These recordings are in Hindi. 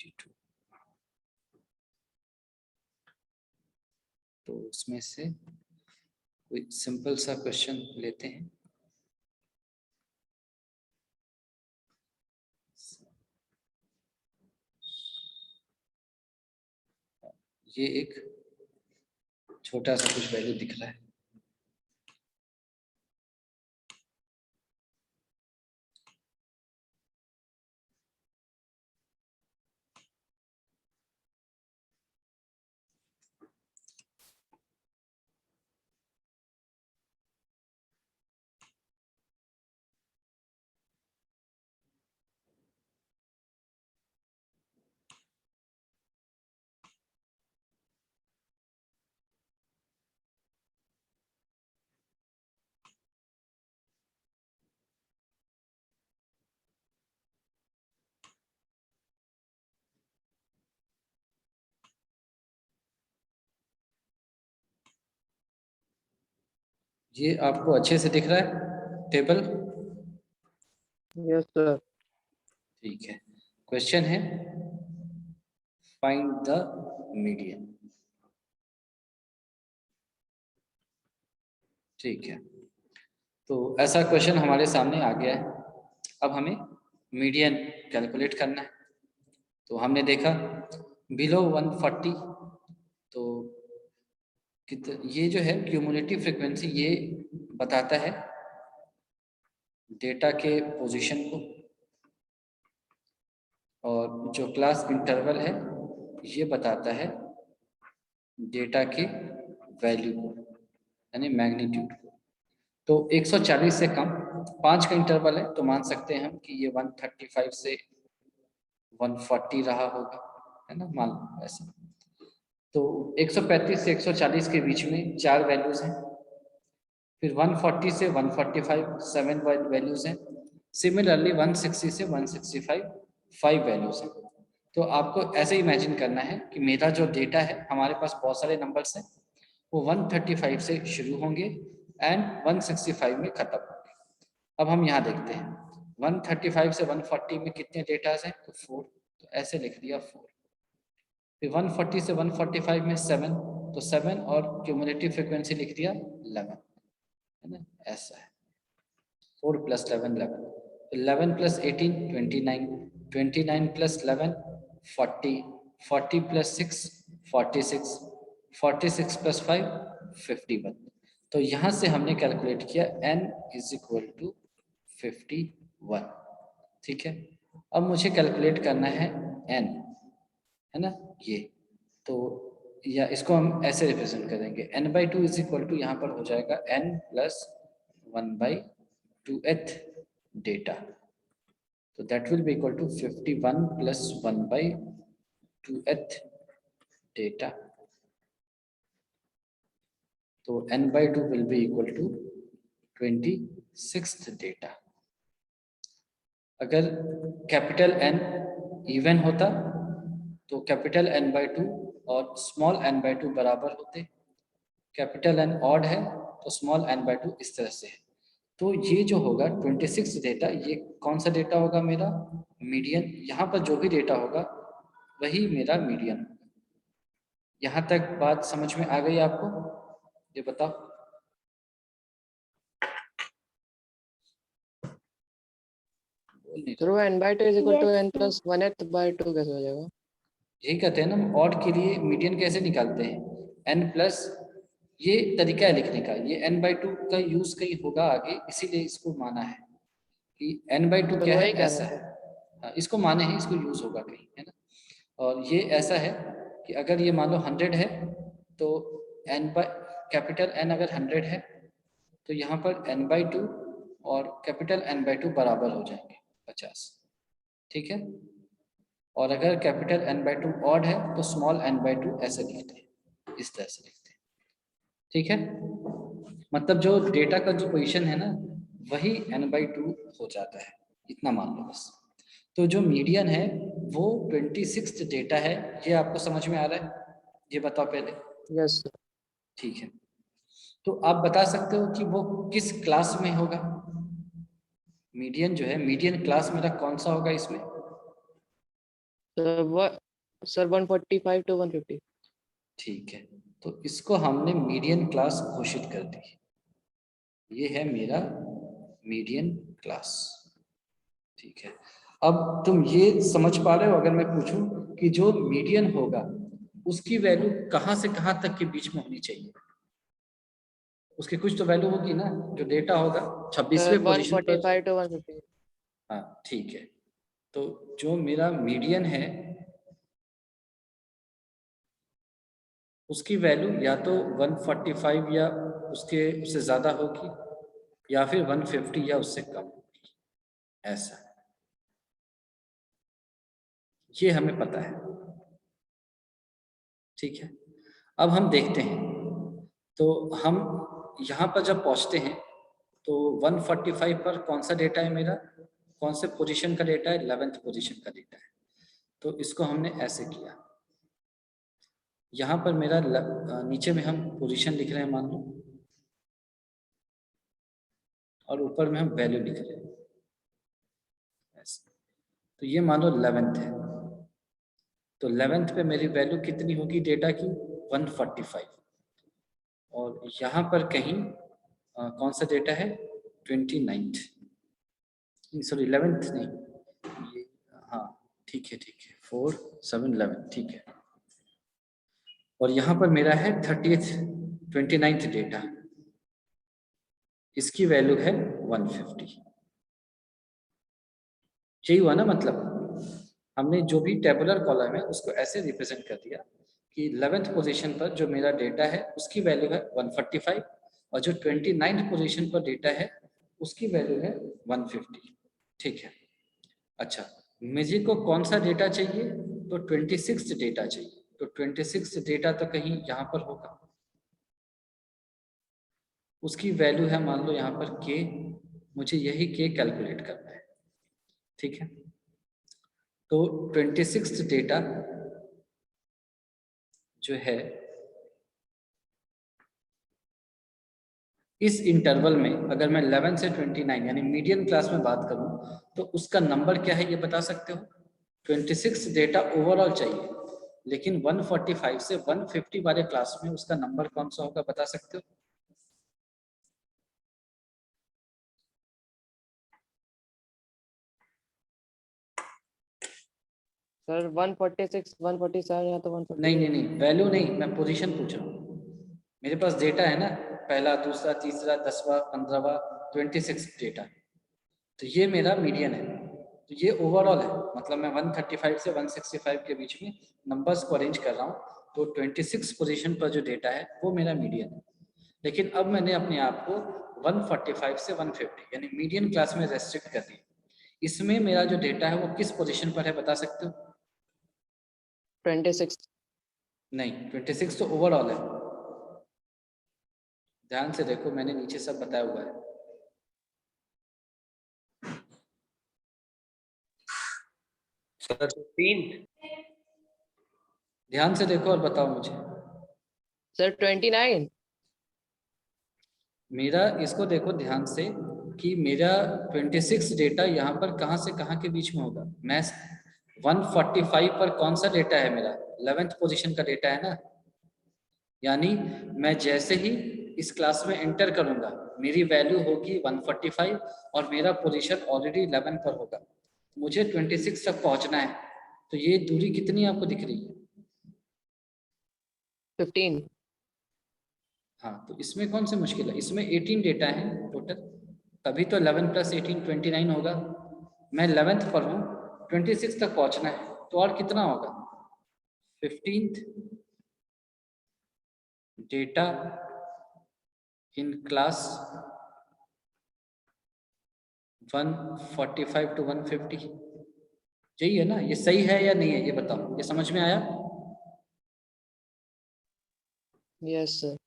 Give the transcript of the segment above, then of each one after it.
52। तो उसमें से कोई सिंपल सा क्वेश्चन लेते हैं। ये एक छोटा सा कुछ वैल्यू दिख रहा है। ये आपको अच्छे से दिख रहा है टेबल? Yes sir. ठीक है, क्वेश्चन है फाइंड द मीडियन। ठीक है, तो ऐसा क्वेश्चन हमारे सामने आ गया है। अब हमें मीडियन कैलकुलेट करना है। तो हमने देखा बिलो 140, तो ये जो है क्यूमुलेटिव फ्रीक्वेंसी, ये बताता है डेटा के पोजीशन को, और जो क्लास इंटरवल है ये बताता है डेटा के वैल्यू को, यानी मैग्नीट्यूड को। तो 140 से कम 5 का इंटरवल है, तो मान सकते हैं हम कि ये 135 से 140 रहा होगा, है ना, मान लो ऐसा। तो 135 से 140 के बीच में 4 वैल्यूज हैं। फिर 140 से 145 7 वैल्यूज हैं। सिमिलरली 160 से 165 5 वैल्यूज हैं। तो आपको ऐसे इमेजिन करना है कि मेरा जो डेटा है, हमारे पास बहुत सारे नंबर्स हैं, वो 135 से शुरू होंगे एंड 165 में खत्म होंगे। अब हम यहाँ देखते हैं 135 से 140 में कितने डेटाज हैं, तो 4, तो ऐसे लिख दिया 4। फिर 140 से 145 में 7, तो 7 और क्यूमुलेटिव फ्रीक्वेंसी लिख दिया 11, है ना, ऐसा है। 4 + 11 11, 11 + 18 29, 29 + 11 40, 40 + 6 46, 46 + 5 51। तो यहाँ से हमने कैलकुलेट किया n = 51। ठीक है, अब मुझे कैलकुलेट करना है n, है ना, ये। तो या इसको हम ऐसे रिप्रेजेंट करेंगे, n/2 = यहाँ पर हो जाएगा n + 1/2th डेटा। तो that will be equal to 51 + 1/2th data. तो n/2 will be equal to 26th data. अगर कैपिटल N इवन होता तो कैपिटल N/2 और स्मॉल n/2 बराबर होते। कैपिटल N ऑड है तो स्मॉल n/2 इस तरह से है। तो ये जो होगा 26 डेटा, ये कौन सा डेटा होगा, मेरा मीडियन। यहाँ पर जो भी डेटा होगा वही मेरा मीडियन होगा। यहाँ तक बात समझ में आ गई आपको? ये बताओ। थ्रू n/2 = n + 1/2 कैसे हो जाएगा? यही कहते हैं ना, ऑड के लिए मीडियन कैसे निकालते हैं, n प्लस, ये तरीका है लिखने का। ये n/2 का यूज कहीं होगा आगे, इसीलिए इसको माना है कि n/2 तो क्या है, वही कह ऐसा रहे है। हैं। हाँ, इसको माने हैं, इसको यूज होगा कहीं, है ना। और ये ऐसा है कि अगर ये मान लो 100 है, तो कैपिटल N अगर 100 है, तो यहाँ पर n/2 और कैपिटल N/2 बराबर हो जाएंगे 50। ठीक है, और अगर कैपिटल N/2 ऑड है तो स्मॉल n/2 ऐसे लिखते हैं, इस तरह से लिखते हैं। ठीक है, मतलब जो डेटा का जो पोजीशन है ना, वही n/2 हो जाता है, इतना मान लो बस। तो जो मीडियन है वो 26th डेटा है। ये आपको समझ में आ रहा है? ये बताओ पहले। Yes sir. ठीक है, तो आप बता सकते हो कि वो किस क्लास में होगा? मीडियन जो है, मीडियन क्लास मेरा कौन सा होगा इसमें? Sir 145 to 150। ठीक है, तो इसको हमने मीडियन क्लास घोषित कर दी। ये है मेरा मीडियन क्लास। ठीक है, अब तुम ये समझ पा रहे हो, अगर मैं पूछूं कि जो मीडियन होगा उसकी वैल्यू कहां से कहां तक के बीच में होनी चाहिए? उसकी कुछ तो वैल्यू होगी ना, जो डेटा होगा 26वें पोजीशन पर। 145 to 150। हाँ ठीक है, तो जो मेरा मीडियन है उसकी वैल्यू या तो 145 या उससे ज्यादा होगी, या फिर 150 या उससे कम होगी, ऐसा ये हमें पता है। ठीक है, अब हम देखते हैं, तो हम यहाँ पर जब पहुँचते हैं तो 145 पर कौन सा डेटा है मेरा, कौन से पोजीशन का डेटा है, 11th पोजीशन का डेटा है। तो इसको हमने ऐसे किया, यहाँ पर मेरा नीचे में हम पोजीशन लिख रहे हैं मान लो, और ऊपर में हम वैल्यू लिख रहे हैं ऐसे। तो ये मानो 11th है, तो 11th पे मेरी वैल्यू कितनी होगी डेटा की, 145। और यहाँ पर कहीं कौन सा डेटा है, 29th, सॉरी 11th नहीं, ये हाँ ठीक है 4 7 11, ठीक है। और यहाँ पर मेरा है 30th 29th डेटा, इसकी वैल्यू है 150। यही हुआ ना, मतलब हमने जो भी टेबुलर कॉलम है उसको ऐसे रिप्रेजेंट कर दिया कि 11th पोजीशन पर जो मेरा डेटा है उसकी वैल्यू है 145, और जो 29th पोजीशन पर डेटा है उसकी वैल्यू है 150। ठीक है, अच्छा मुझे को कौन सा डेटा चाहिए, तो 26 डेटा चाहिए। तो 26 डेटा तो कहीं यहाँ पर होगा, उसकी वैल्यू है मान लो यहाँ पर k, मुझे यही k कैलकुलेट करना है। ठीक है, तो 26 डेटा जो है इस इंटरवल में, अगर मैं 11 से 29 यानी मीडियन क्लास में बात करूं तो उसका नंबर क्या है ये बता सकते हो? 26 डेटा ओवरऑल चाहिए, लेकिन 145 से 150 वाले क्लास में उसका नंबर कौन सा होगा बता सकते हो? सर 146 147 या तो 148। नहीं, वैल्यू नहीं, मैं पोजीशन पूछ रहा हूँ। मेरे पास डेटा है ना, पहला दूसरा तीसरा 10वां 15वां 26 डेटा, तो ये मेरा मीडियन है। तो ये ओवरऑल है, मतलब मैं 135 से 165 के बीच में नंबर्स को अरेंज कर रहा हूँ, तो 26 पोजीशन पर जो डेटा है वो मेरा मीडियन है। लेकिन अब मैंने अपने आप को 145 से 150 यानी मीडियन क्लास में रेस्ट्रिक्ट कर दिया। इसमें मेरा जो डेटा है वो किस पोजीशन पर है बता सकते हो? 26। नहीं, 26 तो ओवरऑल है, ध्यान से देखो मैंने नीचे सब बताया हुआ है। सर 15। ध्यान से देखो और बताओ मुझे। सर 29। मेरा इसको देखो ध्यान से कि मेरा 26 डेटा यहाँ पर कहाँ से कहाँ के बीच में होगा। मैं 145 पर कौन सा डेटा है मेरा, 11th पोजीशन का डेटा है ना, यानी मैं जैसे ही इस क्लास में एंटर करूंगा मेरी वैल्यू होगी 145 और मेरा पोजीशन ऑलरेडी 11 पर होगा। मुझे 26 तक पहुंचना है, तो ये दूरी कितनी आपको दिख रही है? 15। हाँ, तो इसमें कौन सी मुश्किल है, इसमें 18 डेटा है टोटल, तभी तो 11 + 18 29 होगा। मैं 11th पर हूँ, 26 तक पहुंचना है, तो और कितना होगा, 15th data in class 145 to 150। यही है ना, ये सही है या नहीं है ये बताओ, ये समझ में आया? Yes sir.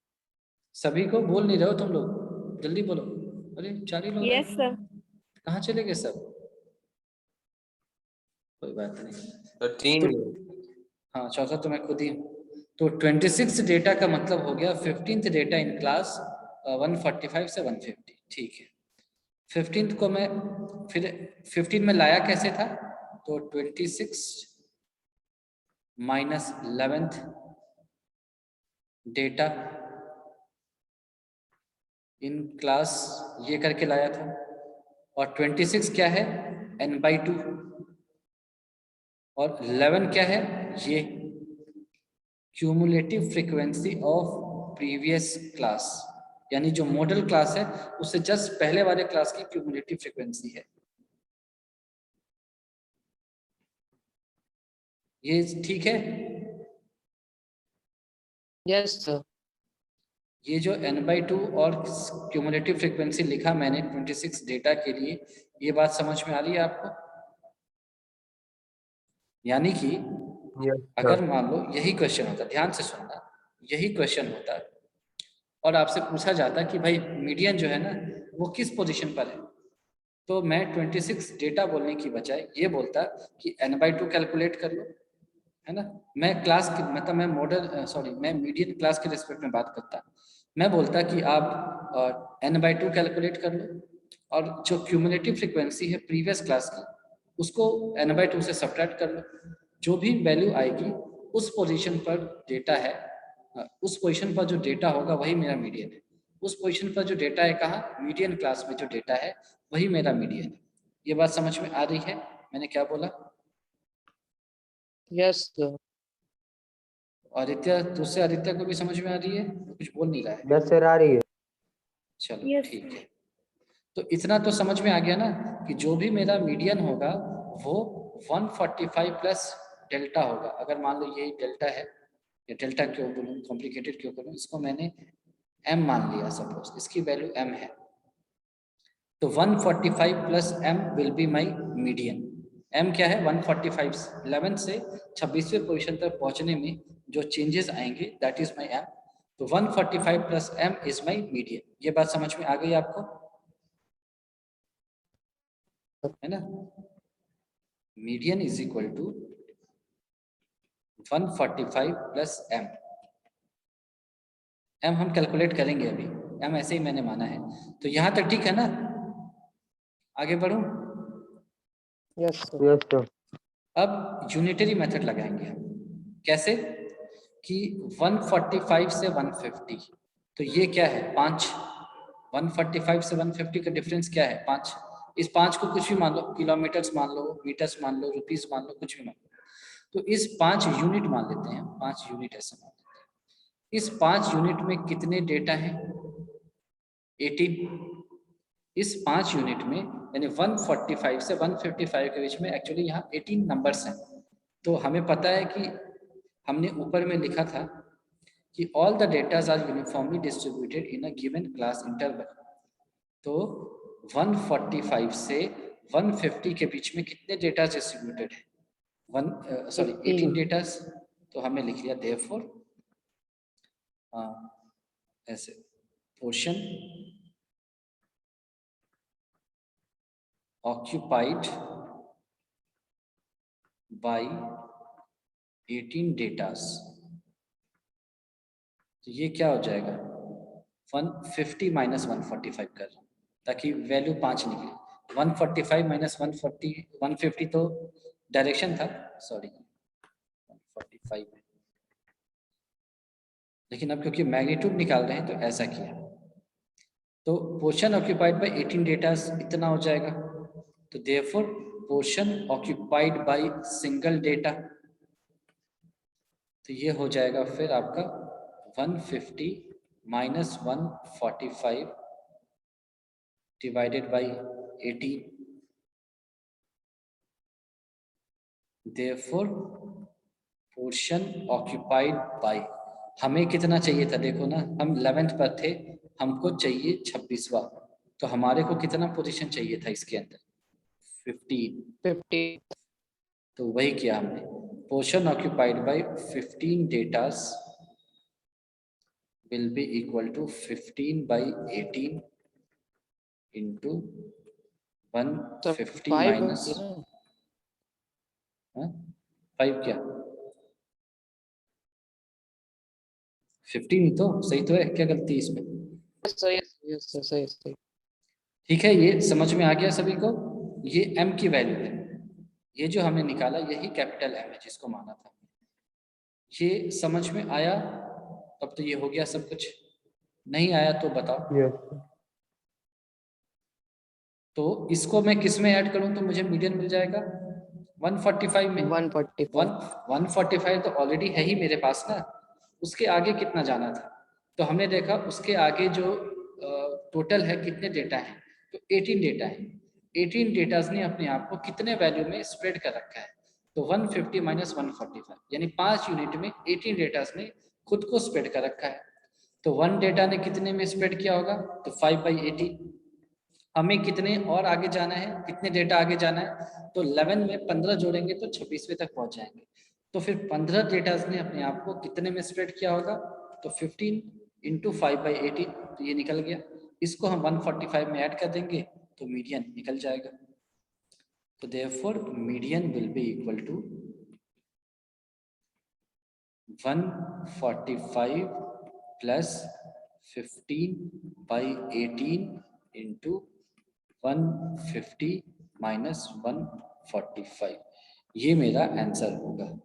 सभी को बोल नहीं रहे हो तुम लोग, जल्दी बोलो। अरे 4 ही लोग यस सर। कहाँ चले गए सब? कोई बात नहीं, सर 3। हाँ चौथा तो मैं खुद ही हूँ। तो 26 डेटा का मतलब हो गया 15th डेटा इन क्लास 145 से 150। ठीक है, 15th को मैं फिर 15 में लाया कैसे था, तो 26 minus 11th data in class ये करके लाया था, और 26 क्या है n/2, और 11 क्या है ये cumulative frequency of previous class, यानी जो मॉडल क्लास है उससे जस्ट पहले वाले क्लास की क्यूमुलेटिव फ्रीक्वेंसी है। ये ठीक है। Yes sir. ये जो n/2 और क्यूमुलेटिव फ्रीक्वेंसी लिखा मैंने 26 डेटा के लिए, ये बात समझ में आ रही है आपको? यानी कि अगर मान लो यही क्वेश्चन होता, ध्यान से सुनना, यही क्वेश्चन होता और आपसे पूछा जाता कि भाई मीडियन जो है ना वो किस पोजीशन पर है, तो मैं 26 डेटा बोलने की बजाय ये बोलता कि n/2 कैलकुलेट कर लो, है ना। मैं क्लास की मतलब मैं मैं मीडियन क्लास के रिस्पेक्ट में बात करता, मैं बोलता कि आप n/2 कैलकुलेट कर लो, और जो क्यूमुलेटिव फ्रीक्वेंसी है प्रीवियस क्लास की उसको n/2 से सब्ट्रैक्ट कर लो, जो भी वैल्यू आएगी उस पोजीशन पर डेटा है, उस पोजीशन पर जो डेटा होगा वही मेरा मीडियन है। उस पोजीशन पर जो डेटा है कहाँ, मीडियन क्लास में जो डेटा है वही मेरा मीडियन है। ये बात समझ में आ रही है मैंने क्या बोला? Yes sir. आदित्य, दूसरे आदित्य को भी समझ में आ रही है? कुछ बोल नहीं रहा है। यस सर, आ रही है। चलो Yes, ठीक sir. है, तो इतना तो समझ में आ गया ना कि जो भी मेरा मीडियन होगा वो 145 प्लस डेल्टा होगा। अगर मान लो यही डेल्टा है, या डेल्टा क्यों बोलूँ, कॉम्प्लिकेटेड क्यों करूँ, इसको मैंने m मान लिया, सपोज इसकी वैल्यू m है, तो 145 plus m will be my median. m क्या है 145, 11 से 26वें पोजीशन तक पहुंचने में जो चेंजेस आएंगे दैट इज माई m, तो 145 plus m is my median. ये बात समझ में आ गई आपको, है ना। Median is equal to 145 plus m। m हम कैलकुलेट करेंगे अभी, m ऐसे ही मैंने माना है, तो यहां तक ठीक है ना, आगे बढ़ूं? Yes sir. Yes sir. अब यूनिटरी मेथड लगाएंगे हम, कैसे कि 145 से 150, तो ये क्या है 5, 145 से 150 का डिफरेंस क्या है 5, इस 5 को कुछ भी मान लो, किलोमीटर्स मान लो, मीटर्स मान लो, रुपीस मान लो, कुछ भी मान लो, तो इस 5 यूनिट मान लेते हैं, 5 यूनिट ऐसे मान लेते हैं। इस 5 यूनिट में कितने डेटा हैं 18, इस 5 यूनिट में यानी 145 से 155 के बीच में एक्चुअली यहाँ 18 नंबर्स हैं, तो हमें पता है कि हमने ऊपर में लिखा था कि all the datas are uniformly distributed in a given class interval, तो 145 से 150 के बीच में कितने डेटा डिस्ट्रीब्यूटेड है 18 डेटा, तो हमें लिख लिया देयरफॉर ऐसे पोर्शन occupied by 18 डेटास, तो ये क्या हो जाएगा 150 माइनस 145 कर रहा हूँ ताकि वैल्यू 5 निकले। 145 माइनस 150 तो डायरेक्शन था, सॉरी 145 है, लेकिन अब क्योंकि मैग्नीट्यूड निकाल रहे हैं तो ऐसा किया, तो पोर्शन ऑक्यूपाइड बाय 18 डेटास इतना हो जाएगा, तो therefore portion occupied by single data, तो ये हो जाएगा फिर आपका 150 minus 145 divided by 18, therefore portion occupied by, हमें कितना चाहिए था देखो ना, हम 11th पर थे, हमको चाहिए 26वां, तो हमारे को कितना पोजीशन चाहिए था इसके अंदर 15, तो वही किया हमने, portion occupied by 15 datas will be equal to 15 by 18 into 150 minus 5 क्या 15 ही तो सही तो है, क्या गलती है इसमें? सही। ठीक है, ये समझ में आ गया सभी को, ये m की वैल्यू है, ये जो हमने निकाला यही कैपिटल M है जिसको माना था, ये समझ में आया? तब तो ये हो गया सब कुछ। नहीं आया तो बताओ। Yes. तो इसको मैं किस में ऐड करूं तो मुझे मीडियन मिल जाएगा? 145 में। 145. 145 तो ऑलरेडी है ही मेरे पास ना, उसके आगे कितना जाना था? तो हमने देखा उसके आगे जो टोटल है कितने डेटा है, तो 18 डेटा है। 18 डेटाज ने अपने आप को कितने वैल्यू में स्प्रेड कर रखा है? तो 150 माइनस 145 यानी 5 यूनिट में 18 डेटाज ने खुद को स्प्रेड कर रखा है। तो 1 डेटा ने कितने में स्प्रेड किया होगा? तो 5/80। हमें कितने और आगे जाना है, कितने डेटा आगे जाना है? तो 11 में 15 जोड़ेंगे तो 26वें तक पहुंच जाएंगे। तो फिर 15 डेटाज ने अपने आप को कितने में स्प्रेड किया होगा? तो 15 इंटू 5/80, तो ये निकल गया। इसको हम 145 में ऐड कर देंगे तो मीडियन निकल जाएगा। तो therefore median will be equal to 145 plus 15/18 into 150 minus 145, ये मेरा आंसर होगा।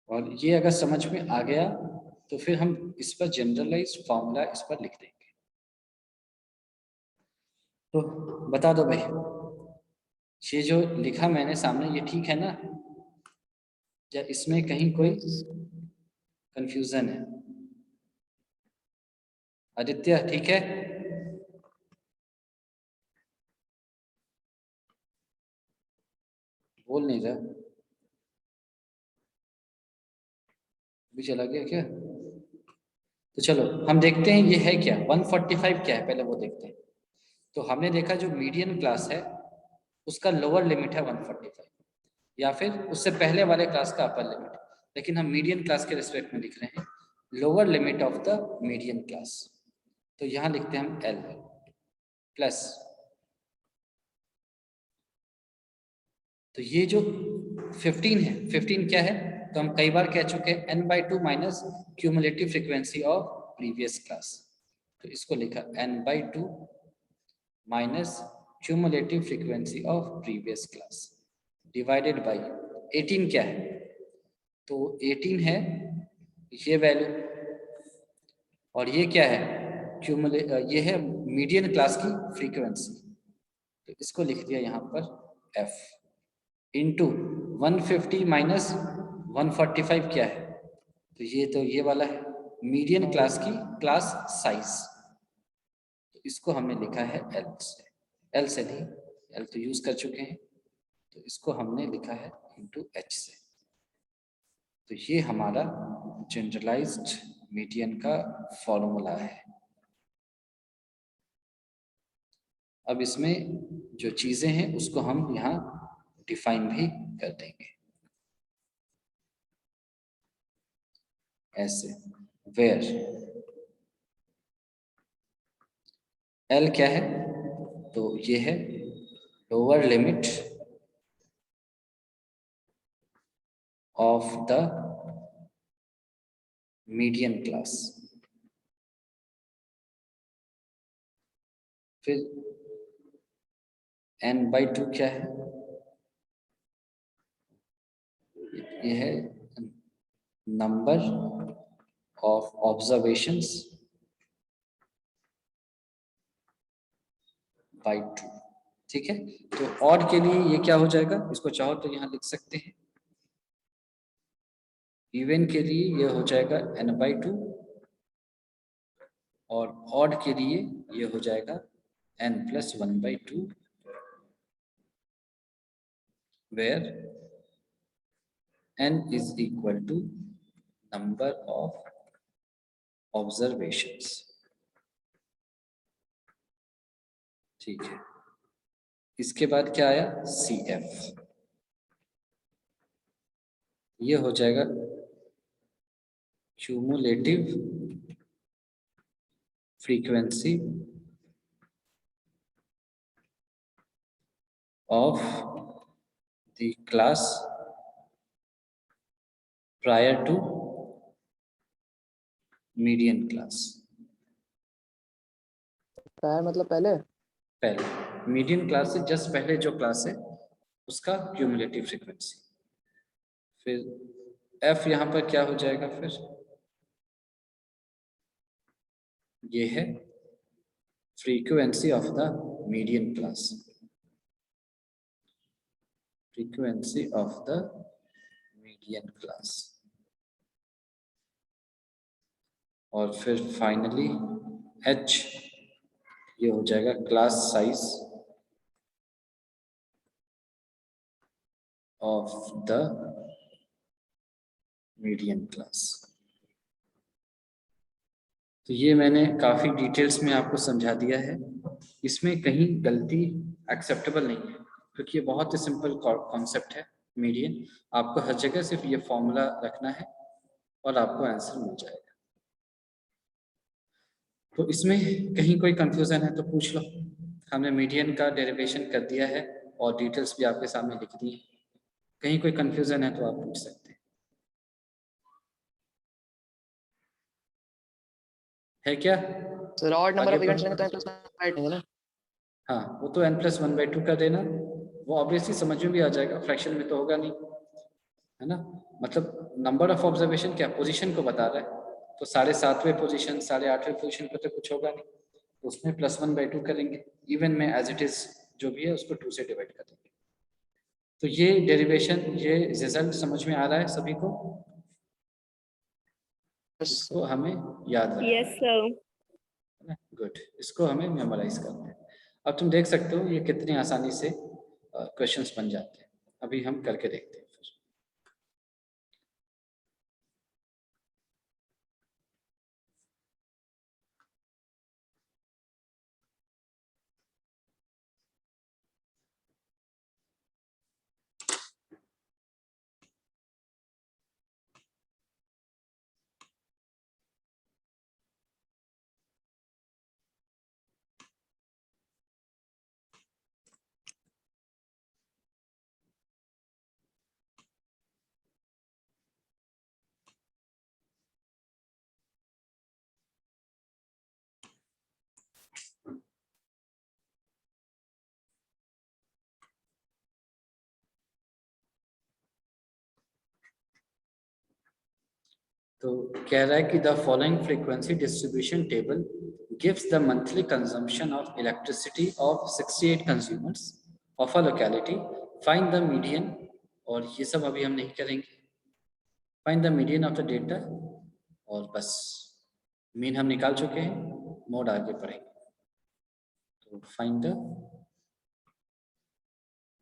और ये अगर समझ में आ गया तो फिर हम इस पर जनरलाइज्ड फॉर्मूला इस पर लिख देंगे। तो बता दो भाई, ये जो लिखा मैंने सामने ये ठीक है ना, या इसमें कहीं कोई Yes. कंफ्यूजन है? आदित्य ठीक है? बोल नहीं रहा, अभी चला गया क्या? तो चलो हम देखते हैं ये है क्या, 145 क्या है पहले वो देखते हैं। तो हमने देखा जो मीडियन क्लास है उसका लोअर लिमिट है 145, या फिर उससे पहले वाले क्लास का अपर लिमिट, लेकिन हम मीडियन क्लास के रिस्पेक्ट में लिख रहे हैं lower limit of the median class. तो यहाँ लिखते हैं हम L प्लस, तो ये जो 15 है, 15 क्या है? तो हम कई बार कह चुके हैं n/2 minus cumulative frequency of previous class. तो इसको लिखा n/2 minus cumulative frequency of previous class divided by 18 क्या है? तो 18 है ये वैल्यू, और ये क्या है? ये है मीडियन क्लास की फ्रीक्वेंसी। तो इसको लिख दिया यहाँ पर f इंटू 150 माइनस 145 क्या है? तो ये वाला है मीडियन क्लास की क्लास साइज। तो इसको हमने लिखा है एल से नहीं, एल तो यूज कर चुके हैं, तो इसको हमने लिखा है इंटू एच से। तो ये हमारा जनरलाइज्ड मीडियन का फॉर्मूला है। अब इसमें जो चीजें हैं उसको हम यहाँ डिफाइन भी कर देंगे ऐसे, वेयर एल क्या है? तो ये है lower limit of the median class. फिर n/2 क्या है? ये है नंबर ऑफ ऑब्जर्वेशंस बाय 2। ठीक है, तो ऑड के लिए ये क्या हो जाएगा? इसको चाहो तो यहाँ लिख सकते हैं। इवन के लिए ये हो जाएगा n/2, और ऑड के लिए ये हो जाएगा n+1/2, where n is equal to number of observations। ठीक है, इसके बाद क्या आया? CF, ये हो जाएगा cumulative frequency of the class prior to median class। Prior मतलब पहले। पहले मीडियन क्लास से जस्ट पहले जो क्लास है उसका क्यूमुलेटिव फ्रीक्वेंसी। फिर एफ यहाँ पर क्या हो जाएगा, फिर ये है frequency of the median class, frequency of the median class. और फिर फाइनली एच ये हो जाएगा class size of the median class. तो ये मैंने काफी डिटेल्स में आपको समझा दिया है, इसमें कहीं गलती एक्सेप्टेबल नहीं है, क्योंकि ये बहुत ही सिंपल कॉन्सेप्ट है मीडियन। आपको हर जगह सिर्फ ये फॉर्मूला रखना है और आपको आंसर मिल जाएगा। तो इसमें कहीं कोई कंफ्यूजन है तो पूछ लो। हमने मीडियन का डेरिवेशन कर दिया है और डिटेल्स भी आपके सामने लिख दी है। कहीं कोई कंफ्यूजन है तो आप पूछ सकते हैं। है क्या? सर ऑड नंबर आगे ऑफ इवेंट्स बढ़- लेंगे तो n+1 है ना? हाँ, वो तो n+1/2 का देना, वो ऑब्वियसली समझ में भी आ जाएगा, फ्रैक्शन में तो होगा नहीं, है ना। मतलब नंबर ऑफ ऑब्जर्वेशन क्या पोजीशन को बता रहा है, तो 7.5वें पोजीशन 8.5वें पोजीशन पे तो कुछ होगा नहीं, तो उसमें +1/2 करेंगे। इवन में एज इट इज जो भी है उसको 2 से डिवाइड कर देंगे। तो ये डेरिवेशन, ये रिजल्ट समझ में आ रहा है सभी को? इसको हमें याद रखना यस सर। है, गुड। इसको हमें मेमोराइज करना है। अब तुम देख सकते हो ये कितनी आसानी से क्वेश्चंस बन जाते हैं। अभी हम करके देखते हैं फिर। तो कह रहा है कि the following frequency distribution table gives the monthly consumption of elasticity of 68 consumers of a locality, find the median, और ये सब अभी हम नहीं करेंगे, find the median of the data, और बस मीन हम निकाल चुके हैं, मोड आगे पढ़ेंगे। तो find the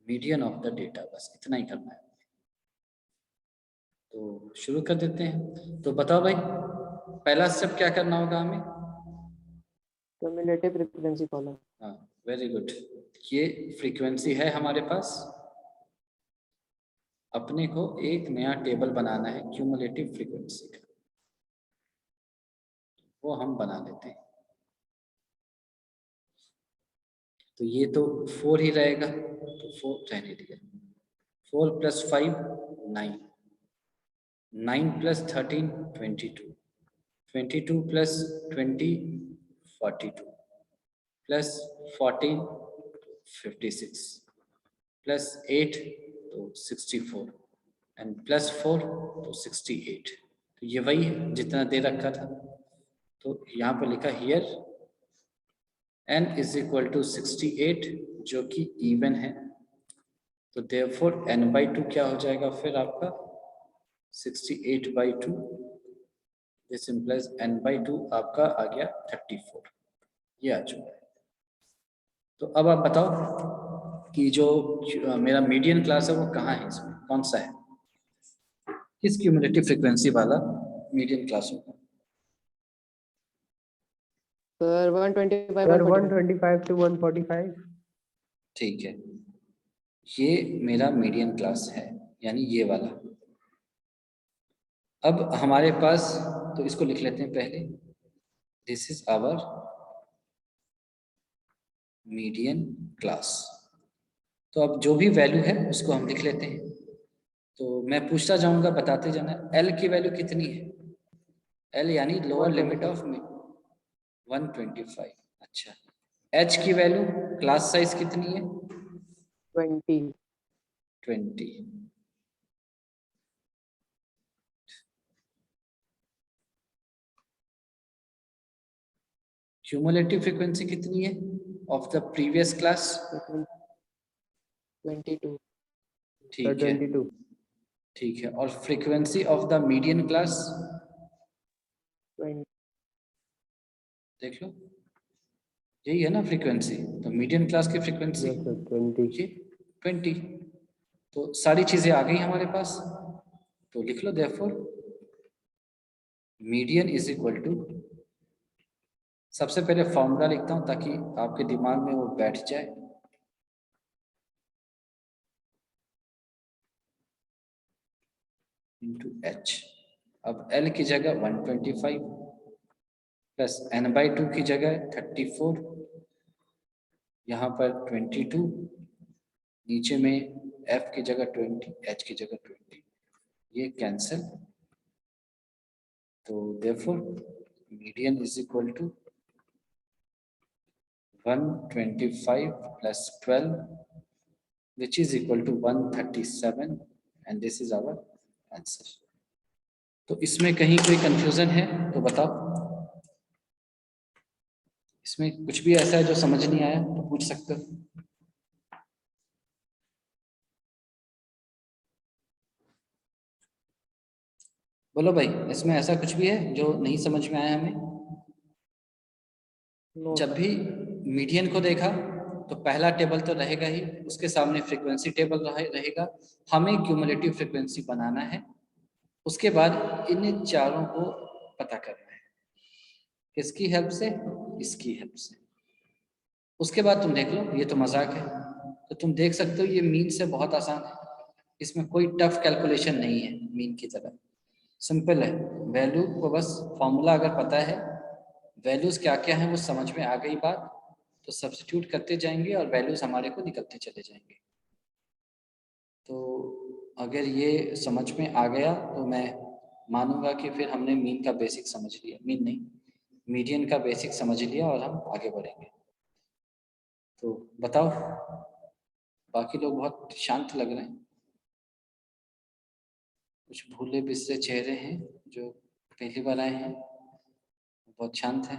median of the data, बस इतना ही करना है। तो शुरू कर देते हैं। तो बताओ भाई, पहला स्टेप क्या करना होगा हमें? Cumulative frequency column. हाँ, वेरी गुड। ये फ्रीक्वेंसी है हमारे पास, अपने को एक नया टेबल बनाना है क्यूमुलेटिव फ्रीक्वेंसी का, वो हम बना लेते हैं। तो ये तो 4 ही रहेगा, तो 4 रहने दिया। 4 + 5 9, 9 + 13 22, 22 + 20 42, +14 56, +8 तो 64, एंड +4 तो 68। तो ये वही है जितना दे रखा था। तो यहाँ पर लिखा हियर n = 68, जो कि इवन है। तो देयरफॉर n/2 क्या हो जाएगा फिर आपका 68/2, दिस इंप्लाइज n/2 आपका आ गया 34, ये आ चुका है। तो अब आप बताओ कि जो मेरा मीडियन क्लास है वो कहाँ है, इसमें कौन सा है, किस क्यूमुलेटिव फ्रीक्वेंसी वाला मीडियन क्लास होगा? Sir 125 sir 145। 125 to 145। ठीक है, ये मेरा मीडियन क्लास है, यानी ये वाला। अब हमारे पास, तो इसको लिख लेते हैं पहले, this is our median class. तो अब जो भी वैल्यू है उसको हम लिख लेते हैं। तो मैं पूछता जाऊंगा, बताते जाना। एल की वैल्यू कितनी है? एल यानी लोअर लिमिट ऑफ 125। अच्छा, एच की वैल्यू, क्लास साइज कितनी है? 20। 20। क्यूमुलेटिव फ्रीक्वेंसी कितनी है ऑफ द प्रीवियस क्लास? 22. ठीक है, 22. ठीक है। और frequency of the median class 20. देख लो, यही है ना फ्रीक्वेंसी। तो मीडियन क्लास की फ्रीक्वेंसी Yes sir, 20. ये 20। तो सारी चीजें आ गई हमारे पास, तो लिख लो therefore median is equal to, सबसे पहले फॉर्मूला लिखता हूं ताकि आपके दिमाग में वो बैठ जाए। Into H. अब एल की जगह 125 प्लस n/2 की जगह 34, यहाँ पर 22, नीचे में f की जगह 20, h की जगह 20, ये कैंसिल। तो therefore median is equal to 125 plus 12 which is equal to 137 and this is our answer। तो इसमें कहीं कोई कंफ्यूजन है तो बताओ, इसमें कुछ भी ऐसा है जो समझ नहीं आया तो पूछ सकते हो। बोलो भाई, इसमें ऐसा कुछ भी है जो नहीं समझ में आया हमें? No जब sir. भी मीडियन को देखा तो पहला टेबल तो रहेगा ही, उसके सामने फ्रीक्वेंसी टेबल रहेगा। हमें क्यूमुलेटिव फ्रीक्वेंसी बनाना है, उसके बाद इन चारों को पता करना है। किसकी हेल्प से? इसकी हेल्प से। उसके बाद तुम देख लो, ये तो मजाक है, तो तुम देख सकते हो ये मीन से बहुत आसान है, इसमें कोई टफ कैलकुलेशन नहीं है मीन की तरह, सिंपल है। वैल्यू को बस फॉर्मूला अगर पता है, वैल्यूज क्या क्या है वो समझ में आ गई बात, तो सब्स्टिट्यूट करते जाएंगे और वैल्यूज हमारे को निकलते चले जाएंगे। तो अगर ये समझ में आ गया तो मैं मानूंगा कि फिर हमने मीन का बेसिक समझ लिया, मीन नहीं मीडियन का बेसिक समझ लिया और हम आगे बढ़ेंगे। तो बताओ, बाकी लोग बहुत शांत लग रहे हैं, कुछ भूले बिसरे चेहरे हैं जो पहली बार आए हैं, बहुत शांत है।